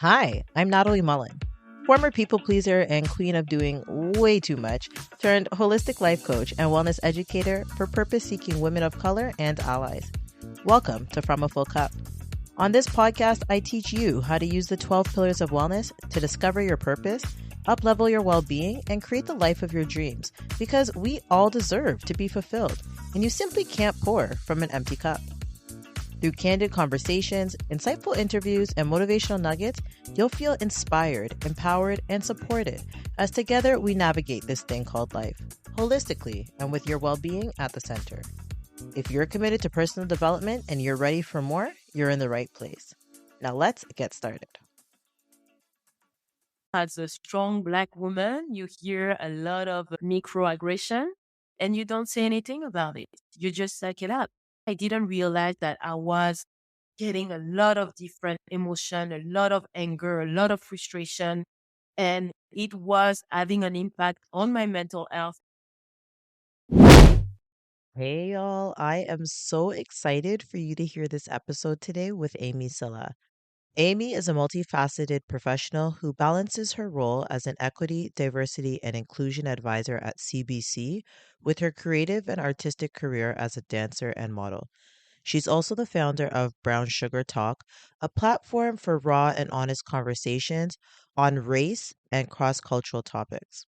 Hi, I'm Natalie Mullen, former people pleaser and queen of doing way too much, turned holistic life coach and wellness educator for purpose seeking women of color and allies. Welcome to From a Full Cup. On this podcast, I teach you how to use the 12 pillars of wellness to discover your purpose, up-level your well-being, and create the life of your dreams, because we all deserve to be fulfilled, and you simply can't pour from an empty cup. Through candid conversations, insightful interviews, and motivational nuggets, you'll feel inspired, empowered, and supported as together we navigate this thing called life, holistically and with your well-being at the center. If you're committed to personal development and you're ready for more, you're in the right place. Now let's get started. As a strong Black woman, you hear a lot of microaggression and you don't say anything about it. You just suck it up. I didn't realize that I was getting a lot of different emotion, a lot of anger, a lot of frustration, and it was having an impact on my mental health. Hey y'all, I am so excited for you to hear this episode today with Amy Sylla. Amy is a multifaceted professional who balances her role as an equity, diversity, and inclusion advisor at CBC with her creative and artistic career as a dancer and model. She's also the founder of Brown Sugar Talk, a platform for raw and honest conversations on race and cross cultural topics.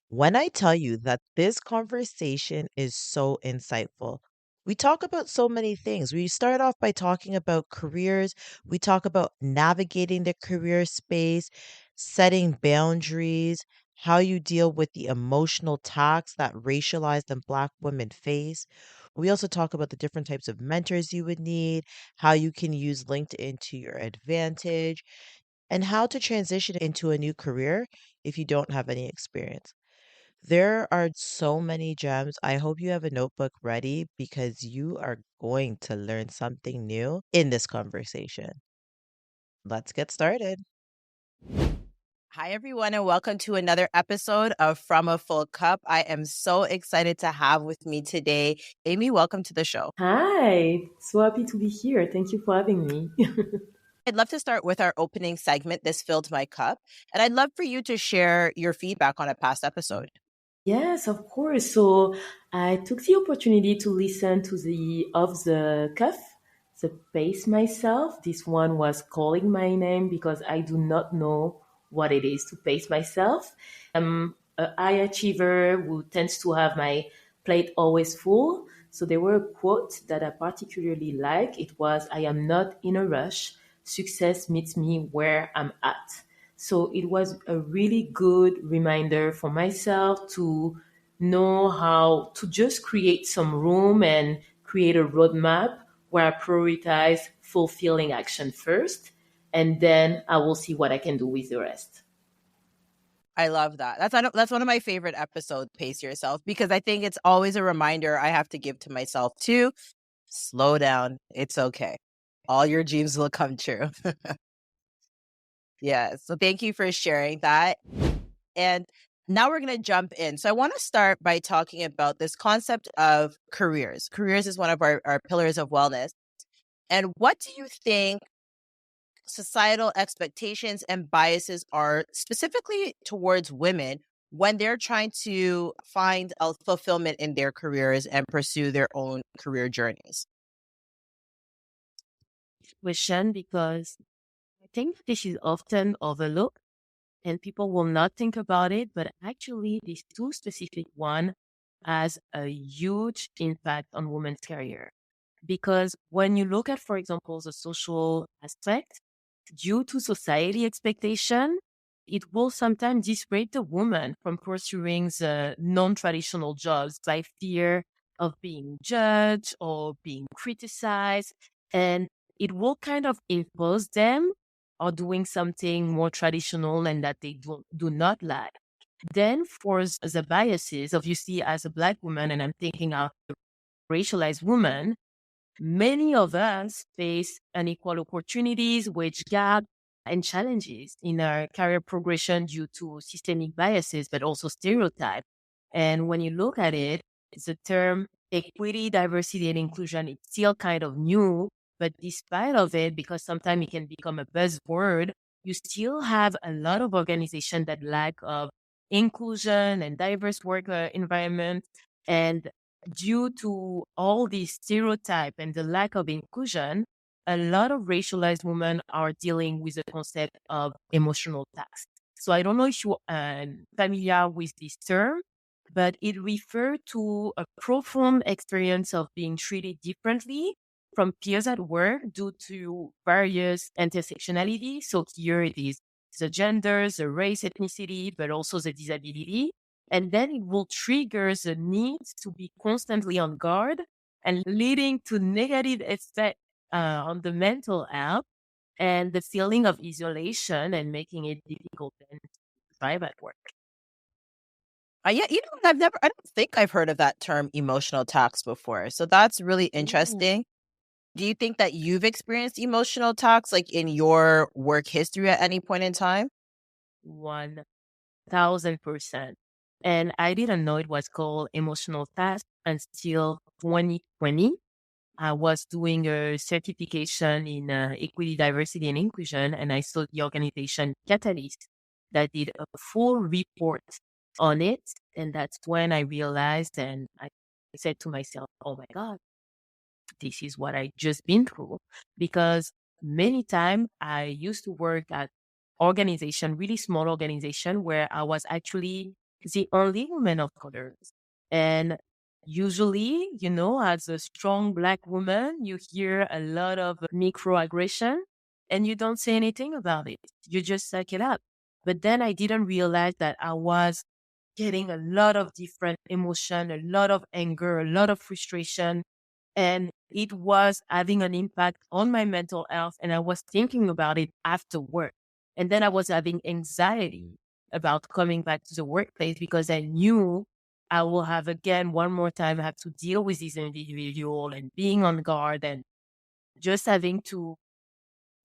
When I tell you that this conversation is so insightful, we talk about so many things. We start off by talking about careers, we talk about navigating the career space, setting boundaries, how you deal with the emotional tax that racialized and Black women face. We also talk about the different types of mentors you would need, how you can use LinkedIn to your advantage, and how to transition into a new career if you don't have any experience. There are so many gems. I hope you have a notebook ready because you are going to learn something new in this conversation. Let's get started. Hi, everyone, and welcome to another episode of From a Full Cup. I am so excited to have with me today Amy. Welcome to the show. Hi, so happy to be here. Thank you for having me. I'd love to start with our opening segment, This Filled My Cup, and I'd love for you to share your feedback on a past episode. Yes, of course. So I took the opportunity to listen to the Off the Cuff, the Pace Myself. This one was calling my name because I do not know what it is to pace myself. I'm a high achiever who tends to have my plate always full. So there were a quote that I particularly like. It was, I am not in a rush. Success meets me where I'm at. So it was a really good reminder for myself to know how to just create some room and create a roadmap where I prioritize fulfilling action first, and then I will see what I can do with the rest. I love that. That's one of my favorite episodes, Pace Yourself, because I think it's always a reminder I have to give to myself too. Slow down. It's okay. All your dreams will come true. Yeah. So thank you for sharing that. And now we're going to jump in. So I want to start by talking about this concept of careers. Careers is one of our pillars of wellness. And what do you think societal expectations and biases are specifically towards women when they're trying to find a fulfillment in their careers and pursue their own career journeys? Question, because I think this is often overlooked and people will not think about it, but actually this two specific one has a huge impact on women's career. Because when you look at, for example, the social aspect, due to society expectation, it will sometimes dissuade the woman from pursuing the non-traditional jobs by fear of being judged or being criticized. And it will kind of impose them or doing something more traditional and that they do not like. Then for the biases, obviously as a Black woman, and I'm thinking of racialized woman, many of us face unequal opportunities, wage gap, and challenges in our career progression due to systemic biases, but also stereotype. And when you look at it, the term equity, diversity, and inclusion, it's still kind of new, But despite of it, because sometimes it can become a buzzword, you still have a lot of organizations that lack of inclusion and diverse work environment. And due to all these stereotype and the lack of inclusion, a lot of racialized women are dealing with the concept of emotional tax. So I don't know if you're familiar with this term, but it refers to a profound experience of being treated differently from peers at work due to various intersectionality. So here it is the genders, the race, ethnicity, but also the disability. And then it will trigger the need to be constantly on guard and leading to negative effect on the mental health and the feeling of isolation and making it difficult then to thrive at work. Yeah, I don't think I've heard of that term emotional tax before. So that's really Ooh. interesting. Do you think that you've experienced emotional tax like in your work history at any point in time? 1000%. And I didn't know it was called emotional task until 2020. I was doing a certification in equity, diversity, and inclusion, and I saw the organization Catalyst that did a full report on it. And that's when I realized and I said to myself, oh my God, this is what I just been through. Because many times I used to work at organization, really small organization where I was actually the only woman of color. And usually, as a strong Black woman, you hear a lot of microaggression and you don't say anything about it. You just suck it up. But then I didn't realize that I was getting a lot of different emotion, a lot of anger, a lot of frustration. And it was having an impact on my mental health. And I was thinking about it after work. And then I was having anxiety about coming back to the workplace because I knew I will have again one more time have to deal with this individual and being on guard and just having to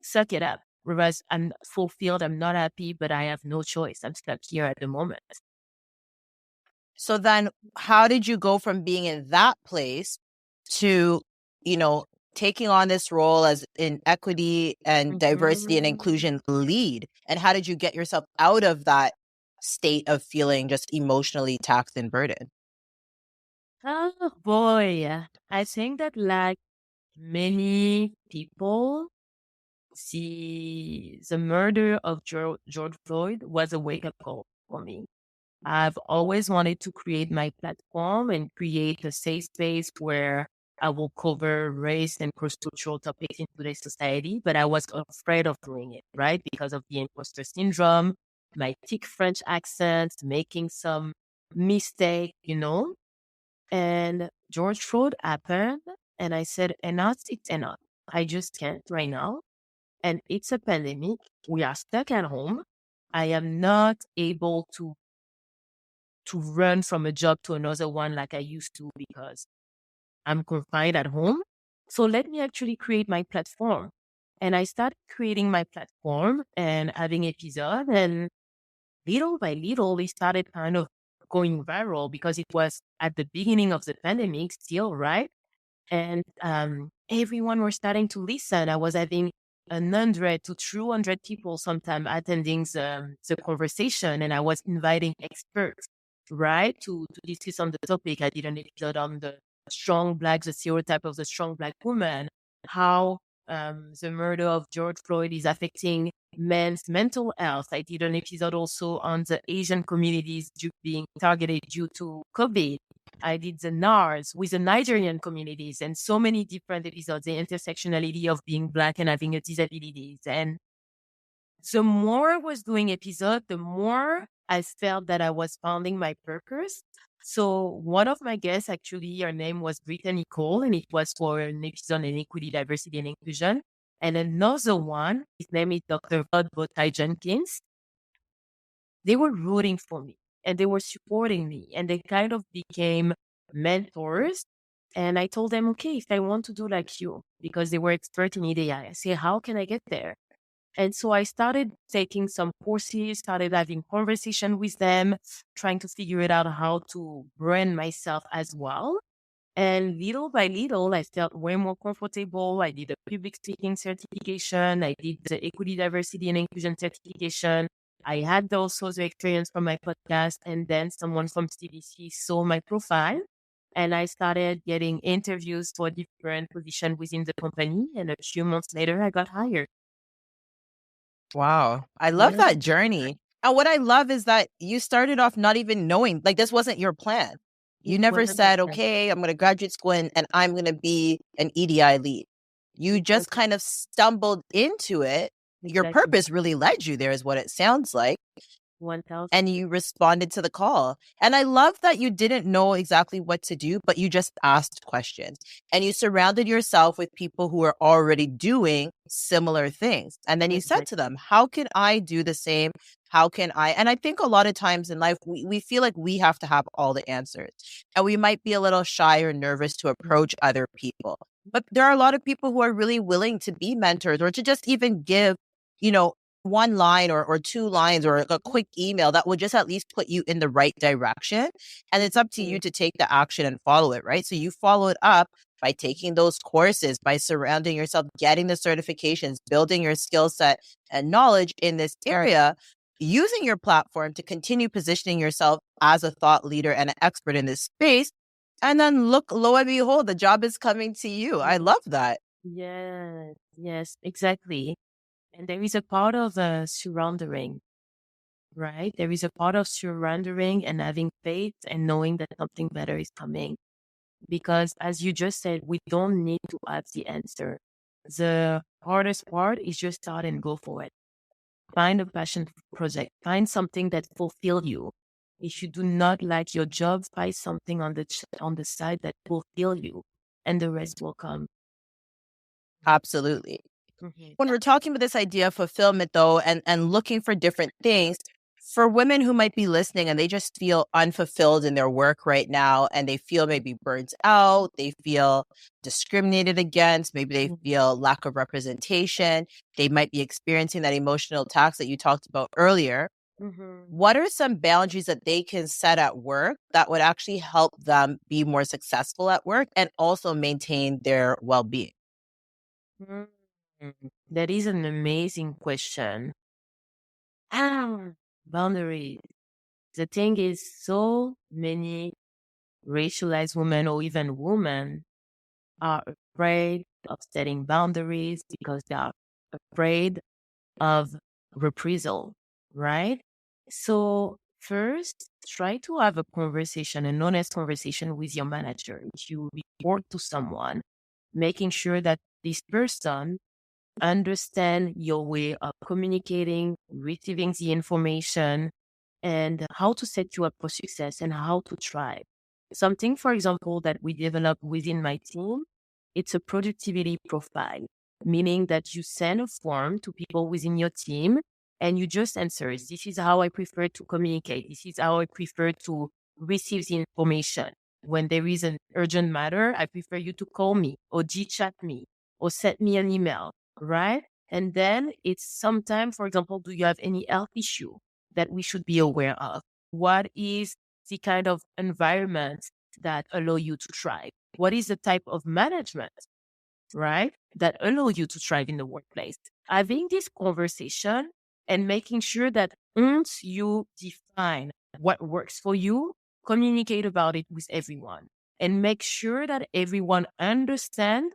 suck it up. Whereas I'm fulfilled, I'm not happy, but I have no choice. I'm stuck here at the moment. So then how did you go from being in that place to, you know, taking on this role as an equity and diversity and Mhm. inclusion lead? And how did you get yourself out of that state of feeling just emotionally taxed and burdened? Oh boy. I think that like many people, the murder of George Floyd was a wake up call for me. I've always wanted to create my platform and create a safe space where I will cover race and cross-cultural topics in today's society, but I was afraid of doing it, right? Because of the imposter syndrome, my thick French accent, making some mistake. And George Floyd happened, and I said, enough, it's enough. I just can't right now. And it's a pandemic. We are stuck at home. I am not able to run from a job to another one like I used to because I'm confined at home. So let me actually create my platform. And I started creating my platform and having episodes. And little by little, it started kind of going viral because it was at the beginning of the pandemic still, right? And everyone were starting to listen. I was having 100 to 200 people sometime attending the conversation, and I was inviting experts, right, to discuss on the topic. I did an episode on the stereotype of the strong Black woman, how the murder of George Floyd is affecting men's mental health. I did an episode also on the Asian communities being targeted due to COVID. I did the NARS with the Nigerian communities and so many different episodes, the intersectionality of being Black and having a disabilities. And the more I was doing episode, the more I felt that I was finding my purpose. So one of my guests, actually, her name was Brittany Cole, and it was for an episode on equity, diversity, and inclusion. And another one, his name is Dr. Todd Botai Jenkins. They were rooting for me and they were supporting me and they kind of became mentors. And I told them, okay, if I want to do like you, because they were expert in EDI, I say, how can I get there? And so I started taking some courses, started having conversation with them, trying to figure it out how to brand myself as well. And little by little, I felt way more comfortable. I did a public speaking certification. I did the equity, diversity, and inclusion certification. I had also the experience from my podcast. And then someone from CBC saw my profile. And I started getting interviews for different positions within the company. And a few months later, I got hired. Wow. I love Yeah, that journey. And what I love is that you started off not even knowing, like, this wasn't your plan. You it never wasn't my said, plan. okay, I'm going to graduate school and I'm going to be an EDI lead. You It just was kind of stumbled into it. Your exactly purpose really led you there, is what it sounds like. 1,000. And you responded to the call. And I love that you didn't know exactly what to do, but you just asked questions and you surrounded yourself with people who are already doing similar things. And then you said to Exactly. them, how can I do the same? How can I? And I think a lot of times in life, we feel like we have to have all the answers and we might be a little shy or nervous to approach other people. But there are a lot of people who are really willing to be mentors or to just even give, you know, one line or two lines or a quick email that will just at least put you in the right direction. And it's up to you to take the action and follow it, right? So you follow it up by taking those courses, by surrounding yourself, getting the certifications, building your skill set and knowledge in this area, using your platform to continue positioning yourself as a thought leader and an expert in this space. And then look, lo and behold, the job is coming to you. I love that. Yes, yes, exactly. And there is a part of surrendering, right? There is a part of surrendering and having faith and knowing that something better is coming. Because as you just said, we don't need to have the answer. The hardest part is just start and go for it. Find a passion project. Find something that fulfills you. If you do not like your job, find something on the side that fulfill you, and the rest will come. Absolutely. Mhm. When we're talking about this idea of fulfillment, though, and looking for different things, for women who might be listening and they just feel unfulfilled in their work right now, and they feel maybe burnt out, they feel discriminated against, maybe they feel lack of representation, they might be experiencing that emotional tax that you talked about earlier. Mhm. What are some boundaries that they can set at work that would actually help them be more successful at work and also maintain their well-being? Mm. That is an amazing question. Ah, boundaries. The thing is, so many racialized women or even women are afraid of setting boundaries because they are afraid of reprisal, right? So first, try to have a conversation, an honest conversation with your manager. If you report to someone, making sure that this person understand your way of communicating, receiving the information, and how to set you up for success and how to thrive. Something, for example, that we develop within my team, it's a productivity profile, meaning that you send a form to people within your team and you just answer, this is how I prefer to communicate. This is how I prefer to receive the information. When there is an urgent matter, I prefer you to call me or G-chat me or send me an email, right? And then it's sometimes, for example, do you have any health issue that we should be aware of? What is the kind of environment that allow you to thrive? What is the type of management, right, that allow you to thrive in the workplace? Having this conversation and making sure that once you define what works for you, communicate about it with everyone and make sure that everyone understands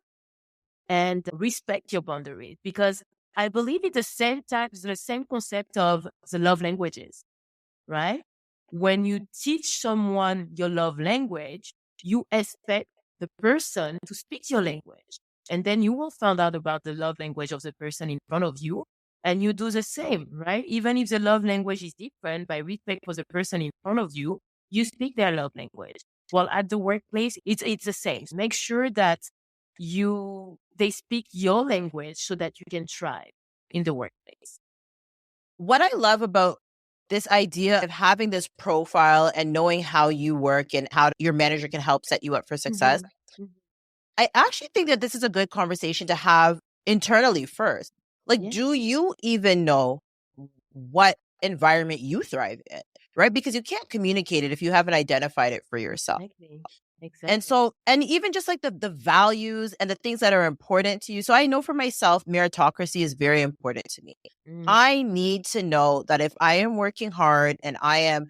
and respect your boundaries, because I believe it's the same concept of the love languages, right? When you teach someone your love language, you expect the person to speak your language. And then you will find out about the love language of the person in front of you. And you do the same, right? Even if the love language is different, by respect for the person in front of you, you speak their love language. Well, at the workplace, it's the same. Make sure that they speak your language so that you can thrive in the workplace. What I love about this idea of having this profile and knowing how you work and how your manager can help set you up for success, Mhm. Mhm. I actually think that this is a good conversation to have internally first. Like, Yeah, do you even know what environment you thrive in? Right? Because you can't communicate it if you haven't identified it for yourself. exactly. Exactly. And so, and even just like the values and the things that are important to you. So I know for myself, meritocracy is very important to me. I need to know that if I am working hard and I am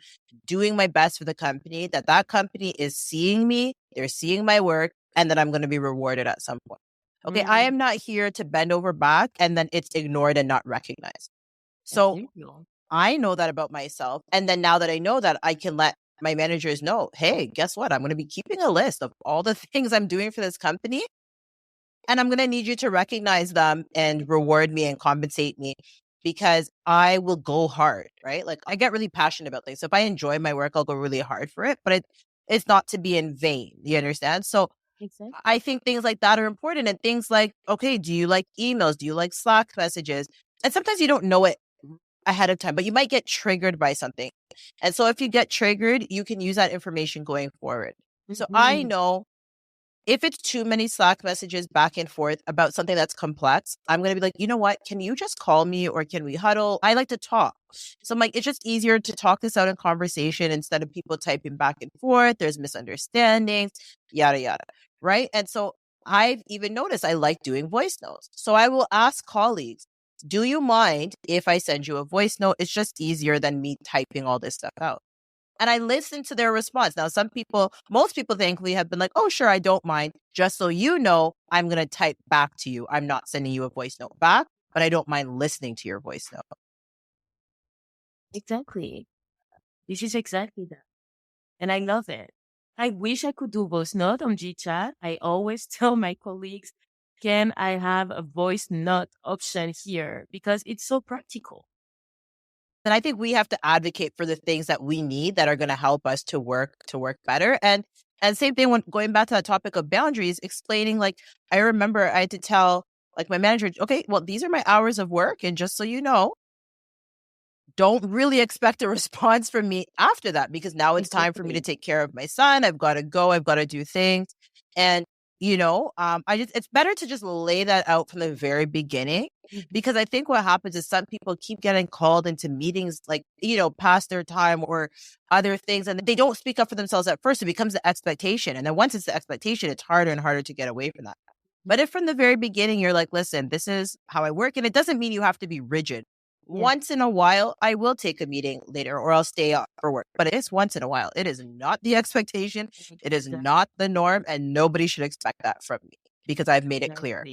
doing my best for the company, that that company is seeing me, they're seeing my work, and that I'm going to be rewarded at some point. Okay, I am not here to bend over back and then it's ignored and not recognized. So I know that about myself. And then now that I know that, I can let my managers know, hey, guess what? I'm going to be keeping a list of all the things I'm doing for this company. And I'm going to need you to recognize them and reward me and compensate me, because I will go hard, right? Like I get really passionate about things. So if I enjoy my work, I'll go really hard for it, but it's not to be in vain. You understand? So I think things like that are important. And things like, okay, do you like emails? Do you like Slack messages? And sometimes you don't know it ahead of time, but you might get triggered by something. And so if you get triggered, you can use that information going forward. So I know if it's too many Slack messages back and forth about something that's complex, I'm going to be like, you know what? Can you just call me, or can we huddle? I like to talk. So I'm like, it's just easier to talk this out in conversation instead of people typing back and forth. There's misunderstandings, yada, yada. Right. And so I've even noticed I like doing voice notes. So I will ask colleagues, do you mind if I send you a voice note? It's just easier than me typing all this stuff out. And I listened to their response. Now, most people thankfully have been like, oh, sure, I don't mind. Just so you know, I'm going to type back to you. I'm not sending you a voice note back, but I don't mind listening to your voice note. Exactly. This is exactly that. And I love it. I wish I could do voice note on GChat. I always tell my colleagues, can I have a voice note option here? Because it's so practical. And I think we have to advocate for the things that we need that are going to help us to work better. And same thing when going back to that topic of boundaries, explaining, like, I remember I had to tell like my manager, okay, well, these are my hours of work. And just so you know, don't really expect a response from me after that, because now it's time for me to take care of my son. I've got to go. I've got to do things. And, it's better to just lay that out from the very beginning, because I think what happens is some people keep getting called into meetings, like, past their time or other things, and they don't speak up for themselves at first. It becomes the expectation. And then once it's the expectation, it's harder and harder to get away from that. But if from the very beginning, you're like, listen, this is how I work. And it doesn't mean you have to be rigid. Once in a while, I will take a meeting later, or I'll stay up for work. But it is once in a while. It is not the expectation. It is not the norm. And nobody should expect that from me, because I've made it clear.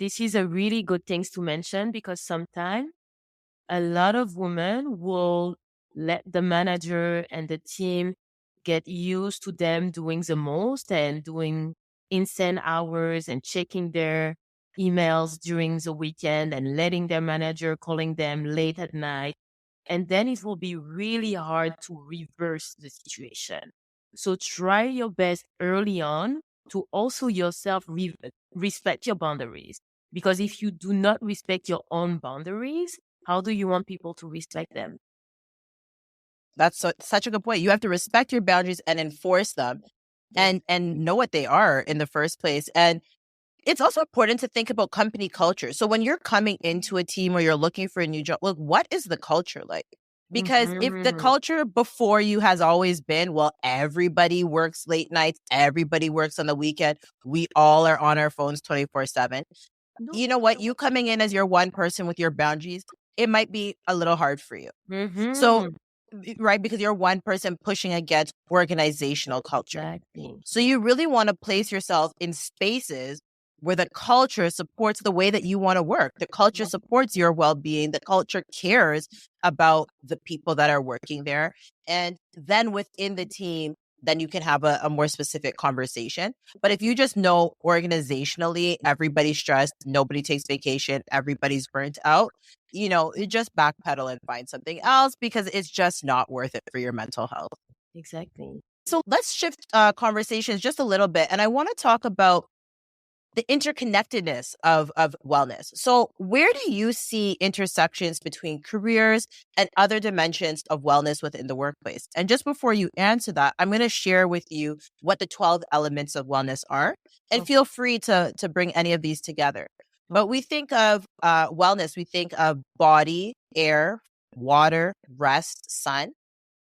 This is a really good thing to mention, because sometimes a lot of women will let the manager and the team get used to them doing the most and doing insane hours and checking their emails during the weekend and letting their manager calling them late at night. And then it will be really hard to reverse the situation. So try your best early on to also yourself respect your boundaries. Because if you do not respect your own boundaries, how do you want people to respect them? That's such a good point. You have to respect your boundaries and enforce them, and know what they are in the first place. And it's also important to think about company culture. So when you're coming into a team or you're looking for a new job, look, what is the culture like? Because if the culture before you has always been, well, everybody works late nights, everybody works on the weekend, we all are on our phones 24/7. You know what? You coming in as your one person with your boundaries, it might be a little hard for you. So, right, because you're one person pushing against organizational culture. Exactly. So you really want to place yourself in spaces where the culture supports the way that you want to work. The culture supports your well-being. The culture cares about the people that are working there. And then within the team, then you can have a more specific conversation. But if you just know organizationally, everybody's stressed, nobody takes vacation, everybody's burnt out, you just backpedal and find something else, because it's just not worth it for your mental health. Exactly. So let's shift conversations just a little bit. And I want to talk about the interconnectedness of wellness. So where do you see intersections between careers and other dimensions of wellness within the workplace? And just before you answer that, I'm going to share with you what the 12 elements of wellness are. And feel free to bring any of these together. But we think of wellness, we think of body, air, water, rest, sun.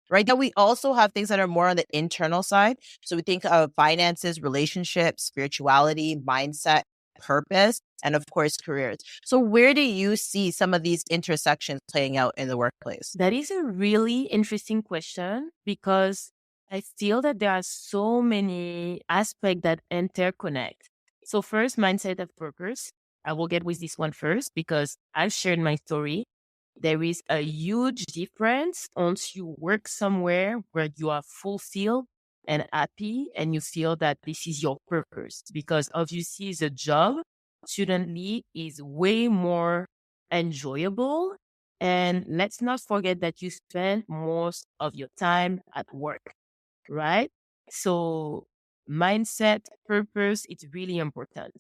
right? Then we also have things that are more on the internal side. So we think of finances, relationships, spirituality, mindset, purpose, and of course, careers. So where do you see some of these intersections playing out in the workplace? That is a really interesting question because I feel that there are so many aspects that interconnect. So first, mindset of purpose. I will get with this one first because I've shared my story. There is a huge difference once you work somewhere where you are fulfilled and happy and you feel that this is your purpose, because obviously the job suddenly is way more enjoyable. And let's not forget that you spend most of your time at work, right? So mindset, purpose, it's really important.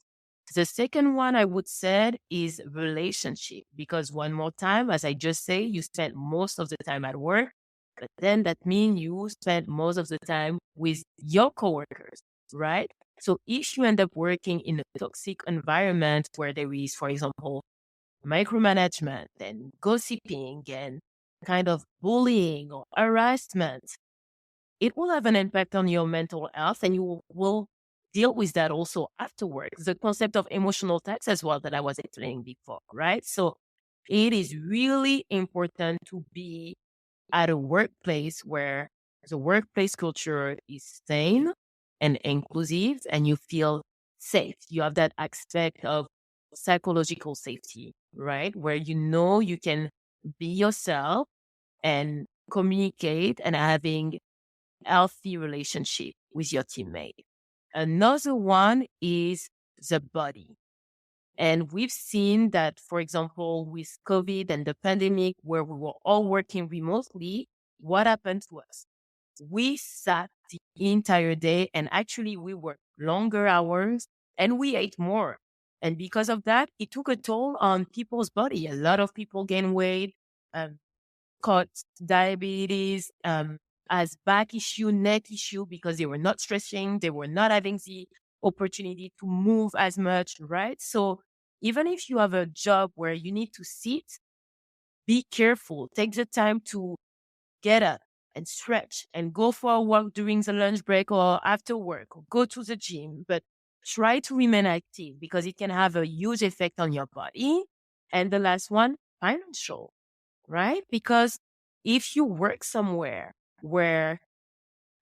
The second one I would say is relationship, because one more time, as I just say, you spend most of the time at work, but then that means you spend most of the time with your coworkers, right? So if you end up working in a toxic environment where there is, for example, micromanagement and gossiping and kind of bullying or harassment, it will have an impact on your mental health, and you will deal with that also afterwards. The concept of emotional tax as well that I was explaining before, right? So it is really important to be at a workplace where the workplace culture is sane and inclusive and you feel safe. You have that aspect of psychological safety, right? Where you know you can be yourself and communicate and having healthy relationship with your teammate. Another one is the body. And we've seen that, for example, with COVID and the pandemic, where we were all working remotely, what happened to us? We sat the entire day and actually we worked longer hours and we ate more. And because of that, it took a toll on people's body. A lot of people gained weight, um, caught diabetes, as back issue, neck issue, because they were not stretching, they were not having the opportunity to move as much, right? So even if you have a job where you need to sit, be careful. Take the time to get up and stretch and go for a walk during the lunch break or after work or go to the gym. But try to remain active because it can have a huge effect on your body. And the last one, financial, right? Because if you work somewhere where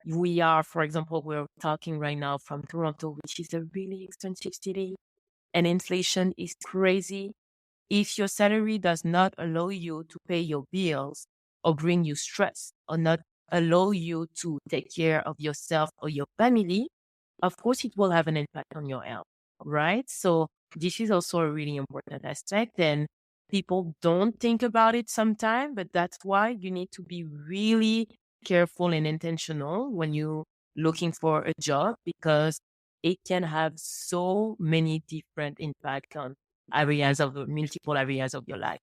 we are, for example, we're talking right now from Toronto, which is a really expensive city, and inflation is crazy. If your salary does not allow you to pay your bills or bring you stress or not allow you to take care of yourself or your family, of course, it will have an impact on your health, right? So this is also a really important aspect, and people don't think about it sometimes, but that's why you need to be really careful and intentional when you're looking for a job, because it can have so many different impact on areas of multiple areas of your life.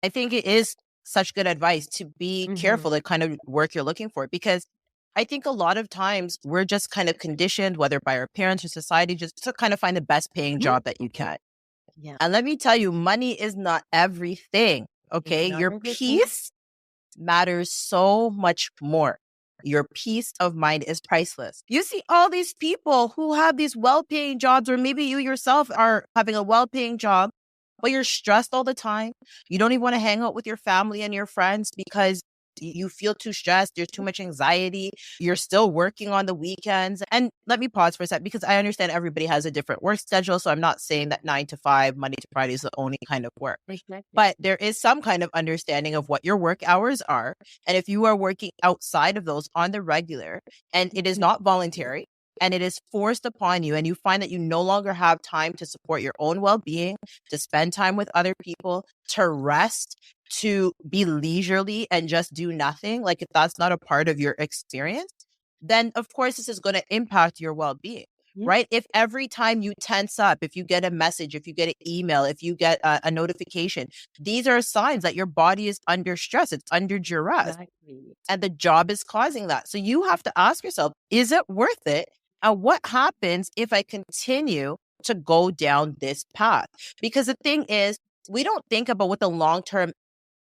I think it is such good advice to be careful the kind of work you're looking for, because I think a lot of times we're just kind of conditioned, whether by our parents or society, just to kind of find the best paying job that you can. Yeah. And let me tell you, money is not everything. Okay. not Your everything. peace matters so much more. Your peace of mind is priceless. You see all these people who have these well-paying jobs, or maybe you yourself are having a well-paying job, but you're stressed all the time. You don't even want to hang out with your family and your friends because you feel too stressed. There's too much anxiety. You're still working on the weekends. And let me pause for a sec, because I understand everybody has a different work schedule. So I'm not saying that 9 to 5, Monday to Friday is the only kind of work. Exactly. But there is some kind of understanding of what your work hours are. And if you are working outside of those on the regular, and it is not voluntary, and it is forced upon you, and you find that you no longer have time to support your own well-being, to spend time with other people, to rest, to be leisurely and just do nothing, like if that's not a part of your experience, then of course this is going to impact your well-being. Yeah. Right? If every time you tense up, if you get a message, if you get an email, if you get a notification, these are signs that your body is under stress. It's under duress. Exactly. And the job is causing that. So you have to ask yourself, is it worth it? And what happens if I continue to go down this path? Because the thing is, we don't think about what the long-term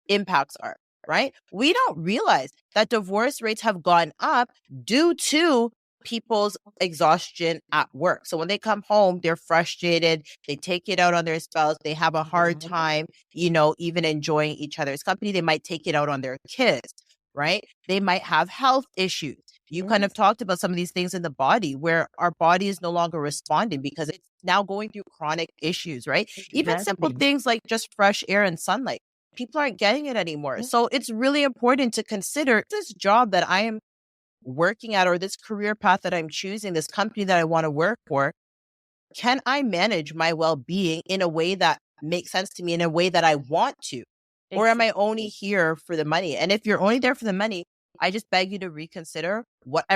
impacts are. right? We don't realize that divorce rates have gone up due to people's exhaustion at work. So when they come home, they're frustrated, they take it out on their spouse, they have a hard time, even enjoying each other's company. They might take it out on their kids, right? They might have health issues. You kind of talked about some of these things in the body where our body is no longer responding because it's now going through chronic issues, right? Even simple Exactly. things like just fresh air and sunlight. People aren't getting it anymore. So it's really important to consider this job that I am working at or this career path that I'm choosing, this company that I want to work for. Can I manage my well-being in a way that makes sense to me, in a way that I want to? Or am I only here for the money? And if you're only there for the money, I just beg you to reconsider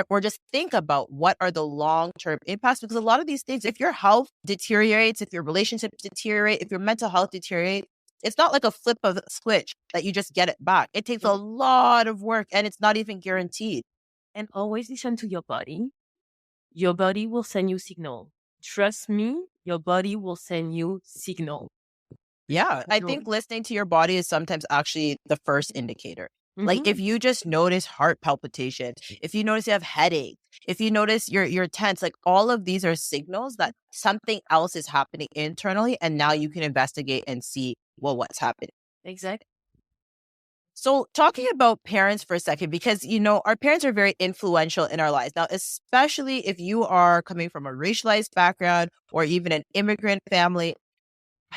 or just think about what are the long-term impacts. Because a lot of these things, if your health deteriorates, if your relationships deteriorate, if your mental health deteriorates, it's not like a flip of a switch that you just get it back. It takes a lot of work and it's not even guaranteed. And always listen to your body. Your body will send you signal. Trust me, your body will send you signal. Yeah, I So, think listening to your body is sometimes actually the first indicator. Like mhm, if you just notice heart palpitation, if you notice you have headache, if you notice you're tense, like all of these are signals that something else is happening internally, and now you can investigate and see, well, what's happening. exactly. So, talking about parents for a second, because our parents are very influential in our lives. Now, especially if you are coming from a racialized background or even an immigrant family,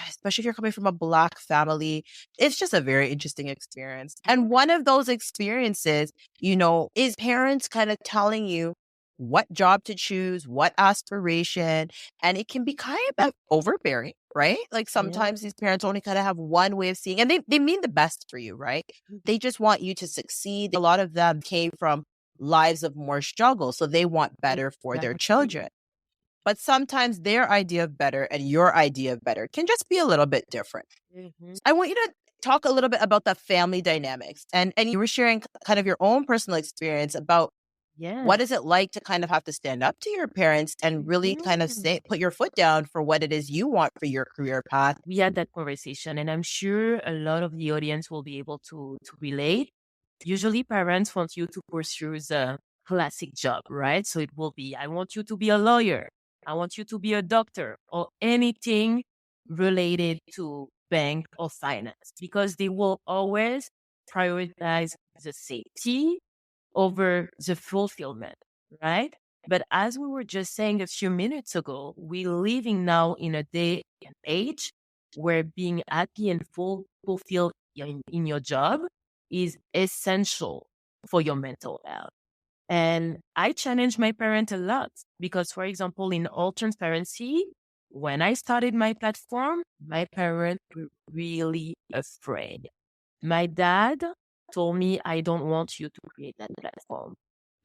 especially if you're coming from a Black family, it's just a very interesting experience. And one of those experiences, is parents kind of telling you what job to choose, what aspiration, and it can be kind of overbearing, right? Like Yeah. sometimes these parents only kind of have one way of seeing, and they mean the best for you, right? They just want you to succeed. A lot of them came from lives of more struggle, so they want better for their Exactly. children. But sometimes their idea of better and your idea of better can just be a little bit different. Mhm. I want you to talk a little bit about the family dynamics. And you were sharing kind of your own personal experience about Yeah. what is it like to kind of have to stand up to your parents and really kind of Mhm. put your foot down for what it is you want for your career path. We had that conversation, and I'm sure a lot of the audience will be able to relate. Usually, parents want you to pursue the classic job, right? So it will be, I want you to be a lawyer, I want you to be a doctor, or anything related to bank or finance, because they will always prioritize the safety over the fulfillment, right? But as we were just saying a few minutes ago, we're living now in a day and age where being happy and fulfilled in your job is essential for your mental health. And I challenge my parents a lot because, for example, in all transparency, when I started my platform, my parents were really afraid. My dad told me, I don't want you to create that platform.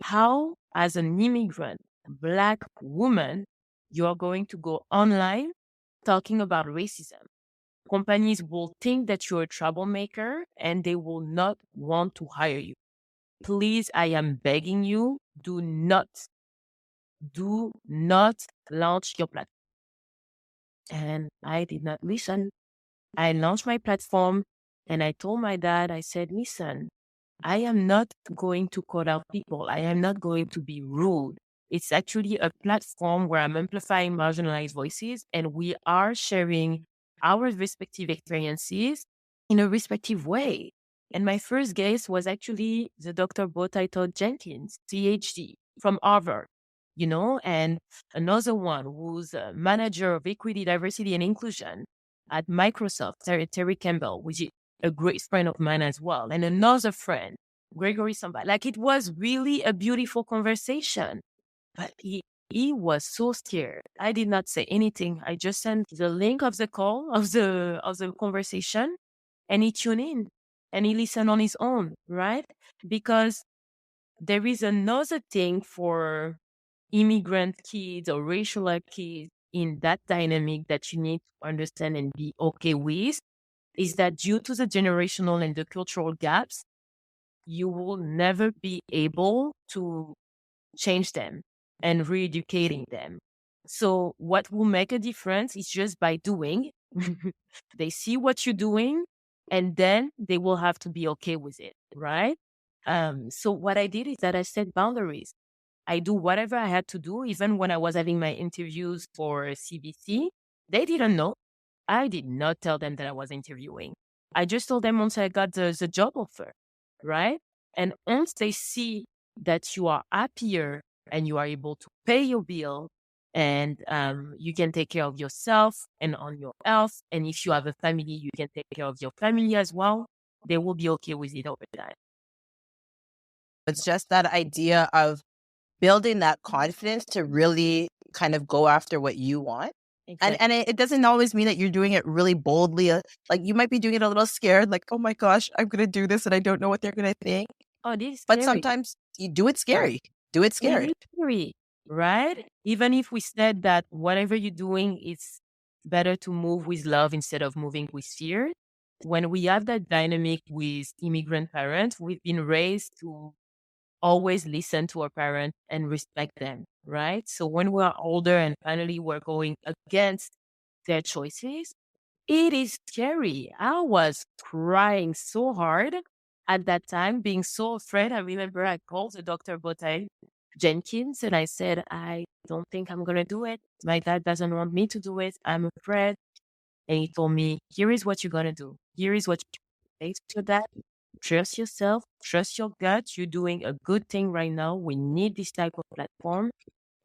How, as an immigrant, Black woman, you're going to go online talking about racism? Companies will think that you're a troublemaker and they will not want to hire you. Please, I am begging you, do not launch your platform. And I did not listen. I launched my platform and I told my dad, I said, listen, I am not going to call out people. I am not going to be rude. It's actually a platform where I'm amplifying marginalized voices and we are sharing our respective experiences in a respective way. And my first guest was actually the Dr. Botaito Jenkins, PhD from Harvard, and another one who's a manager of equity, diversity, and inclusion at Microsoft, Terry Campbell, which is a great friend of mine as well, and another friend, Gregory somebody. Like it was really a beautiful conversation, but he was so scared. I did not say anything. I just sent the link of the call of the conversation, and he tuned in and he listened on his own, right? Because there is another thing for immigrant kids or racial kids in that dynamic that you need to understand and be okay with is that due to the generational and the cultural gaps, you will never be able to change them and re-educating them. So what will make a difference is just by doing. They see what you're doing And then they will have to be okay with it, right? So what I did is that I set boundaries. I do whatever I had to do, even when I was having my interviews for CBC. They didn't know. I did not tell them that I was interviewing. I just told them once I got the job offer, right? And once they see that you are happier and you are able to pay your bill and you can take care of yourself and on your health, and if you have a family, you can take care of your family as well, they will be okay with it over time. It's just that idea of building that confidence to really kind of go after what you want. Exactly. And it doesn't always mean that you're doing it really boldly. Like you might be doing it a little scared, like, oh my gosh, I'm going to do this and I don't know what they're going to think. Oh, this is But scary. sometimes you do it scary. Do it It scared. is scary, right? Even if we said that whatever you're doing, it's better to move with love instead of moving with fear. When we have that dynamic with immigrant parents, we've been raised to always listen to our parents and respect them, right? So when we are older and finally we're going against their choices, it is scary. I was crying so hard at that time, being so afraid. I remember I called the doctor, Botay Jenkins, and I said, I don't think I'm going to do it. My dad doesn't want me to do it. I'm afraid. And he told me, here is what you're going to do. Here is what you say to your dad. Trust yourself, trust your gut. You're doing a good thing right now. We need this type of platform.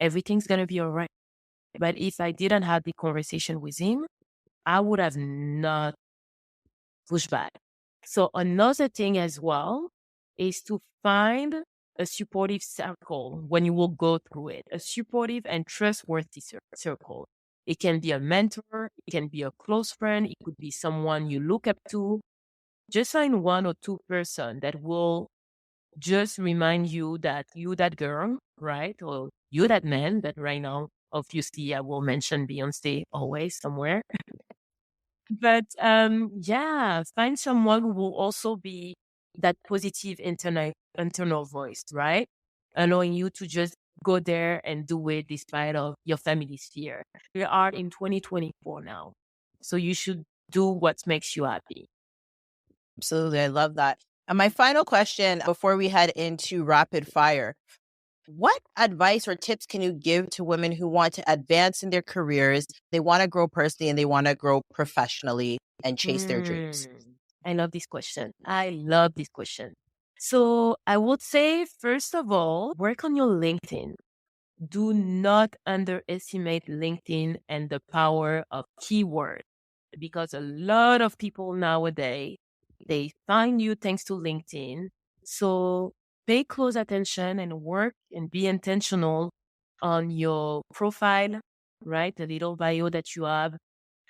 Everything's going to be all right. But if I didn't have the conversation with him, I would have not pushed back. So another thing as well is to find a supportive circle when you will go through it, a supportive and trustworthy circle. It can be a mentor, it can be a close friend, it could be someone you look up to. Just find one or two person that will just remind you that you that girl, right? Or you that man, but right now, obviously, I will mention Beyonce always somewhere. But yeah, find someone who will also be that positive internal voice, right? Allowing you to just go there and do it despite of your family's fear. We are in 2024 now. So you should do what makes you happy. Absolutely. I love that. And my final question before we head into rapid fire, what advice or tips can you give to women who want to advance in their careers? They want to grow personally and they want to grow professionally and chase their dreams. I love this question. I love this question. So I would say, first of all, work on your LinkedIn. Do not underestimate LinkedIn and the power of keywords, because a lot of people nowadays, they find you thanks to LinkedIn. So pay close attention and work and be intentional on your profile, right? The little bio that you have.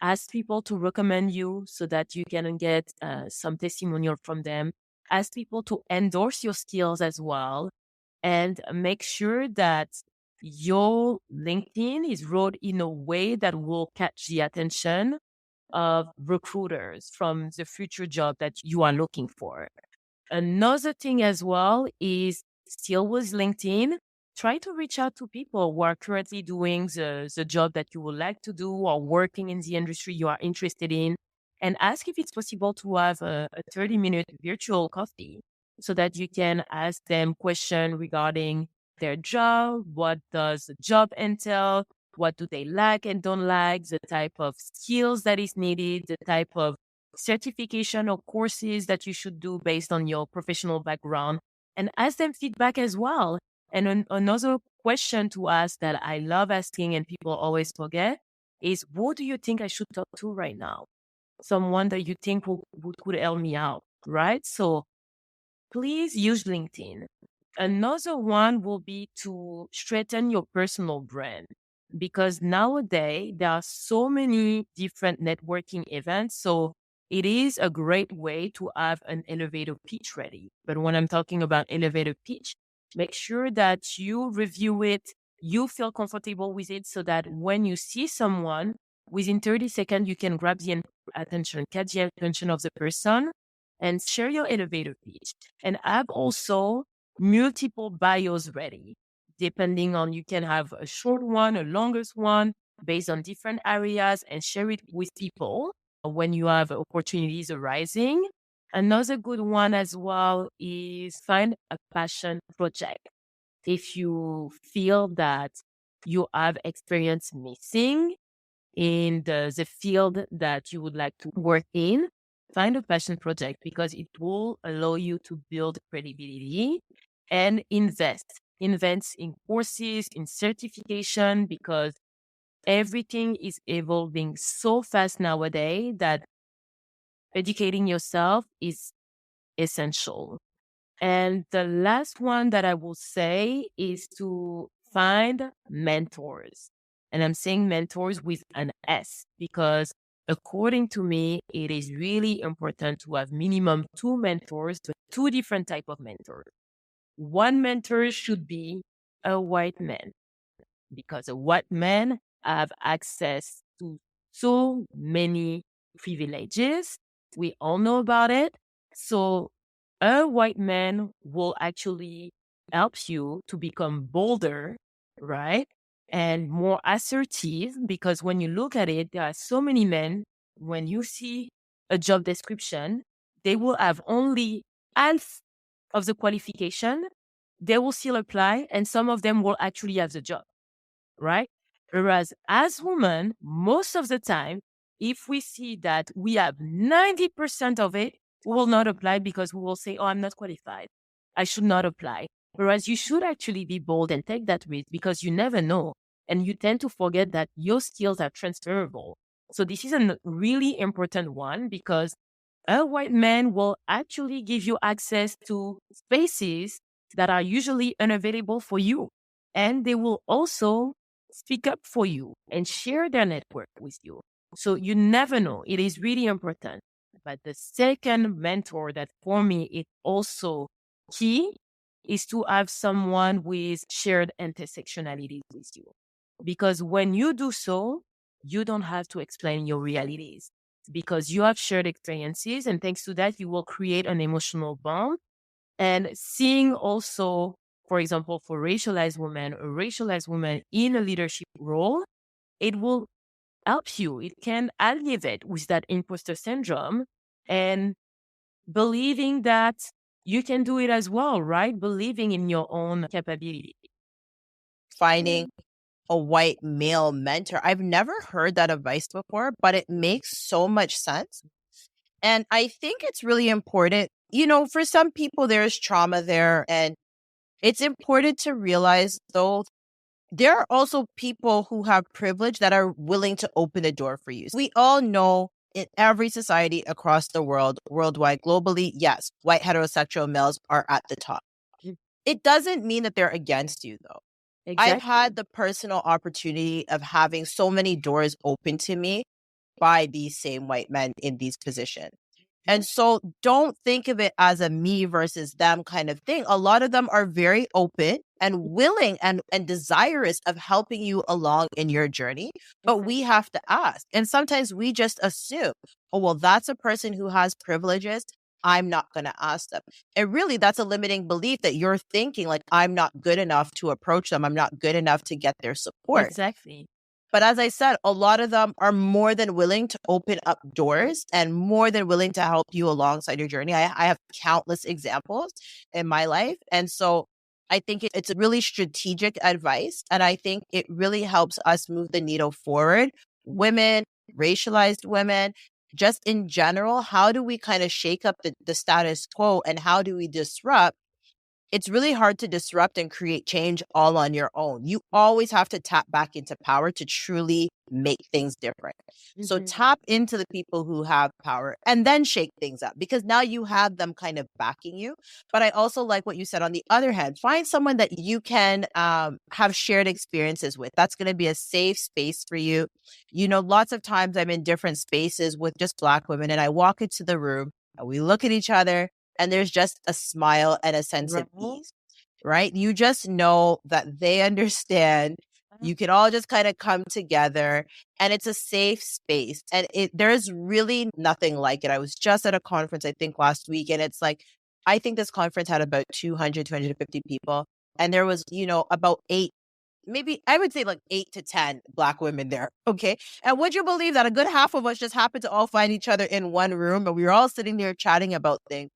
Ask people to recommend you so that you can get some testimonial from them. Ask people to endorse your skills as well. And make sure that your LinkedIn is wrote in a way that will catch the attention of recruiters from the future job that you are looking for. Another thing as well is, still with LinkedIn, try to reach out to people who are currently doing the job that you would like to do or working in the industry you are interested in, and ask if it's possible to have a 30-minute virtual coffee so that you can ask them questions regarding their job. What does the job entail? What do they like and don't like? The type of skills that is needed, the type of certification or courses that you should do based on your professional background, and ask them feedback as well. And another question to ask that I love asking and people always forget is, who do you think I should talk to right now? Someone that you think could help me out, right? So please use LinkedIn. Another one will be to strengthen your personal brand, because nowadays there are so many different networking events. So it is a great way to have an elevator pitch ready. But when I'm talking about elevator pitch, make sure that you review it, you feel comfortable with it, so that when you see someone, within 30 seconds, you can grab the attention, catch the attention of the person and share your elevator pitch. And have also multiple bios ready, depending on, you can have a short one, a longest one, based on different areas, and share it with people when you have opportunities arising. Another good one as well is find a passion project. If you feel that you have experience missing in the field that you would like to work in, find a passion project because it will allow you to build credibility and invest. Invest in courses, in certification, because everything is evolving so fast nowadays that educating yourself is essential. And the last one that I will say is to find mentors. And I'm saying mentors with an S because according to me, it is really important to have minimum two mentors, but two different type of mentors. One mentor should be a white man because a white man have access to so many privileges. We all know about it. So a white man will actually help you to become bolder, right? And more assertive because when you look at it, there are so many men, when you see a job description, they will have only half of the qualification. They will still apply and some of them will actually have the job, right? Whereas as women, most of the time, if we see that we have 90% of it, we will not apply because we will say, oh, I'm not qualified. I should not apply. Whereas you should actually be bold and take that risk because you never know. And you tend to forget that your skills are transferable. So this is a really important one because a white man will actually give you access to spaces that are usually unavailable for you. And they will also speak up for you and share their network with you. So you never know. It is really important. But the second mentor that for me is also key is to have someone with shared intersectionality with you. Because when you do so, you don't have to explain your realities because you have shared experiences. And thanks to that, you will create an emotional bond. And seeing also, for example, for racialized women, a racialized woman in a leadership role, it will help you. It can alleviate with that imposter syndrome and believing that you can do it as well, right? Believing in your own capability. Finding a white male mentor. I've never heard that advice before, but it makes so much sense. And I think it's really important. For some people, there's trauma there. And it's important to realize, though, there are also people who have privilege that are willing to open the door for you. We all know in every society across the world, worldwide, globally, yes, white heterosexual males are at the top. It doesn't mean that they're against you, though. Exactly. I've had the personal opportunity of having so many doors open to me by these same white men in these positions. And so don't think of it as a me versus them kind of thing. A lot of them are very open and willing and desirous of helping you along in your journey. But we have to ask. And sometimes we just assume, oh, well, that's a person who has privileges. I'm not going to ask them. And really, that's a limiting belief that you're thinking like, I'm not good enough to approach them. I'm not good enough to get their support. Exactly. But as I said, a lot of them are more than willing to open up doors and more than willing to help you alongside your journey. I have countless examples in my life. And so I think it's a really strategic advice. And I think it really helps us move the needle forward. Women, racialized women, just in general, how do we kind of shake up the status quo and how do we disrupt? It's really hard to disrupt and create change all on your own. You always have to tap back into power to truly make things different. So tap into the people who have power and then shake things up because now you have them kind of backing you. But I also like what you said on the other hand, find someone that you can have shared experiences with. That's going to be a safe space for you. Lots of times I'm in different spaces with just Black women and I walk into the room and we look at each other and there's just a smile and a sense of ease, right? You just know that they understand. You can all just kind of come together and it's a safe space. And there's really nothing like it. I was just at a conference, I think last week, and it's like, I think this conference had about 200, 250 people. And there was, about 8 maybe I would say like 8 to 10 Black women there. Okay. And would you believe that a good half of us just happened to all find each other in one room and we were all sitting there chatting about things?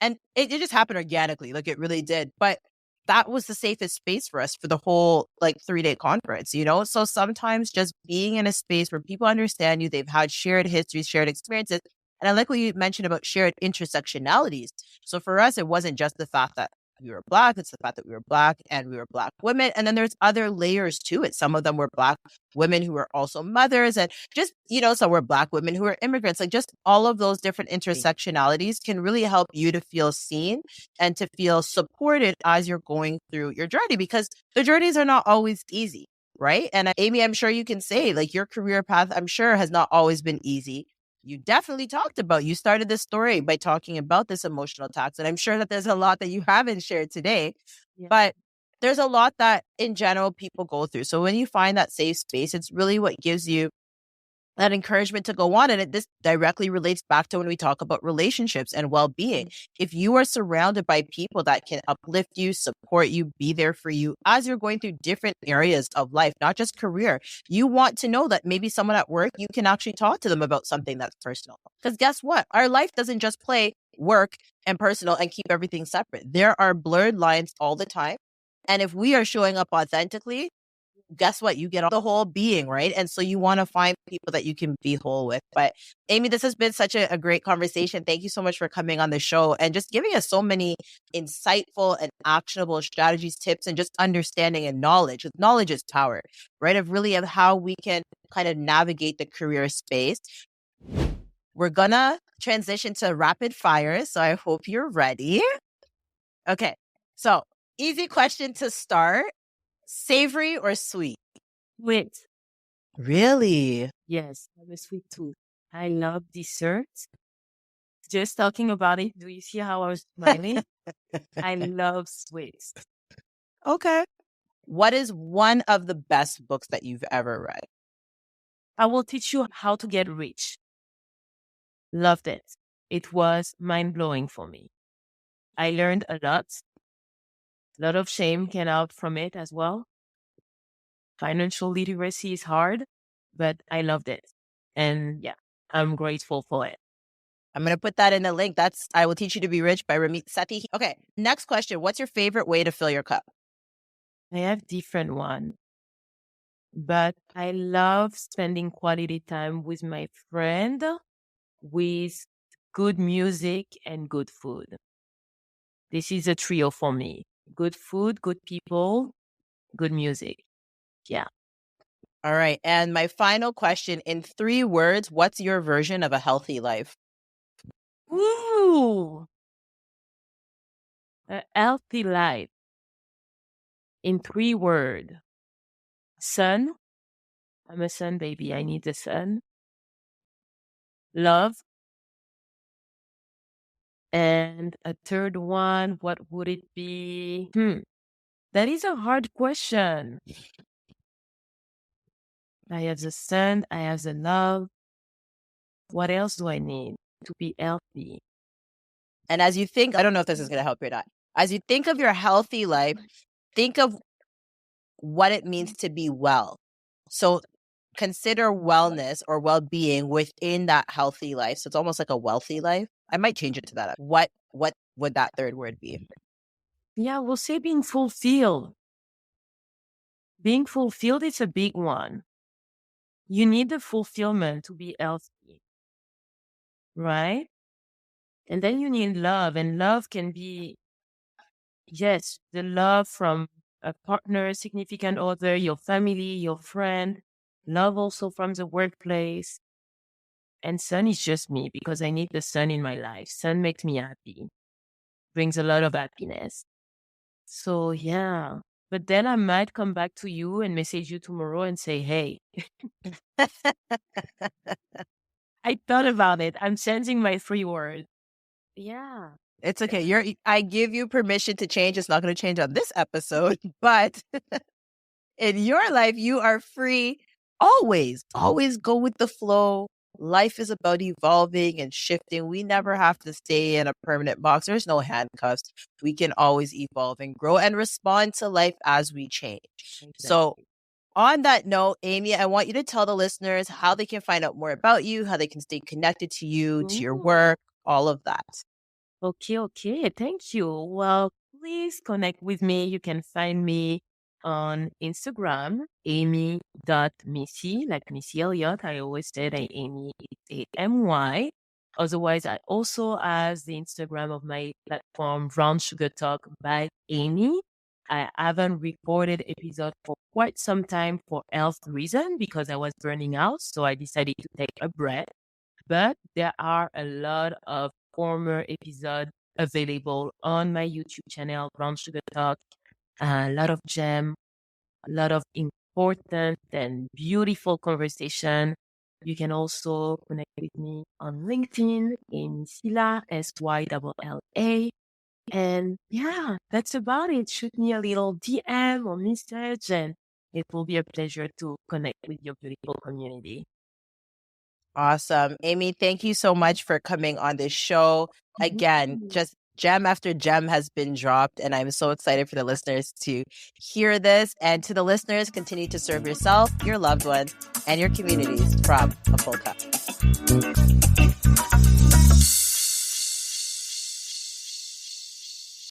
And it just happened organically, like it really did. But that was the safest space for us for the whole like 3-day conference, you know? So sometimes just being in a space where people understand you, they've had shared histories, shared experiences. And I like what you mentioned about shared intersectionalities. So for us, it wasn't just the fact that we were Black, it's the fact that we were Black and we were Black women. And then there's other layers to it. Some of them were Black women who were also mothers, and just, you know, some were Black women who were immigrants. Like just all of those different intersectionalities can really help you to feel seen and to feel supported as you're going through your journey, because the journeys are not always easy, right? And Amy, I'm sure you can say like your career path, I'm sure, has not always been easy. You definitely talked about, you started this story by talking about this emotional tax. And I'm sure that there's a lot that you haven't shared today, but there's a lot that in general people go through. So when you find that safe space, it's really what gives you that encouragement to go on. And this directly relates back to when we talk about relationships and well-being. If you are surrounded by people that can uplift you, support you, be there for you as you're going through different areas of life, not just career, you want to know that maybe someone at work, you can actually talk to them about something that's personal. Because guess what? Our life doesn't just play work and personal and keep everything separate. There are blurred lines all the time. And if we are showing up authentically, guess what? You get the whole being, right? And so you want to find people that you can be whole with. But Amy, this has been such a great conversation. Thank you so much for coming on the show and just giving us so many insightful and actionable strategies, tips, and just understanding and knowledge. Knowledge is power, right? Of how we can kind of navigate the career space. We're gonna transition to rapid fire. So I hope you're ready. Okay. So easy question to start. Savory or sweet? Sweet. Really? Yes, I'm a sweet tooth. I love desserts. Just talking about it, do you see how I was smiling? I love sweets. Okay. What is one of the best books that you've ever read? I will teach you how to get rich. Loved it. It was mind-blowing for me. I learned a lot. A lot of shame came out from it as well. Financial literacy is hard, but I loved it. And yeah, I'm grateful for it. I'm going to put that in the link. That's I Will Teach You to Be Rich by Ramit Sethi. Okay, next question. What's your favorite way to fill your cup? I have different one, but I love spending quality time with my friend, with good music and good food. This is a trio for me. Good food, good people, good music. Yeah. All right. And my final question, in 3 words, what's your version of a healthy life? Ooh. A healthy life. In 3 words. Sun. I'm a sun baby. I need the sun. Love. And a third one, what would it be? That is a hard question. I have the sun. I have the love. What else do I need to be healthy? And as you think, I don't know if this is going to help you or not. As you think of your healthy life, think of what it means to be well. So consider wellness or well-being within that healthy life. So it's almost like a wealthy life. I might change it to that. What would that third word be? Yeah, we'll say being fulfilled. Being fulfilled is a big one. You need the fulfillment to be healthy, right? And then you need love, and love can be, yes, the love from a partner, significant other, your family, your friend, love also from the workplace. And sun is just me because I need the sun in my life. Sun makes me happy, brings a lot of happiness. So yeah, but then I might come back to you and message you tomorrow and say, hey, I thought about it. I'm changing my 3 words. Yeah. It's okay. I give you permission to change. It's not going to change on this episode, but in your life, you are free. Always go with the flow. life is about evolving and shifting. We never have to stay in a permanent box. There's no handcuffs. We can always evolve and grow and respond to life as we change. So on that note, Amy, I want you to tell the listeners how they can find out more about you, how they can stay connected to you, to your work, all of that. Okay. Thank you. Well, please connect with me. You can find me on Instagram, amy.missy, like Missy Elliott. I always say that Amy is A-M-Y. Otherwise, I also have the Instagram of my platform, Brown Sugar Talk by Amy. I haven't recorded episode for quite some time for health reason because I was burning out. So I decided to take a break. But there are a lot of former episodes available on my YouTube channel, Brown Sugar Talk. A lot of gem, a lot of important and beautiful conversation. You can also connect with me on LinkedIn, Amy Sylla, Sylla. And yeah, that's about it. Shoot me a little DM or message, and it will be a pleasure to connect with your beautiful community. Awesome. Amy, thank you so much for coming on this show. Again, just gem after gem has been dropped, and I'm so excited for the listeners to hear this. And to the listeners, continue to serve yourself, your loved ones, and your communities from a full cup.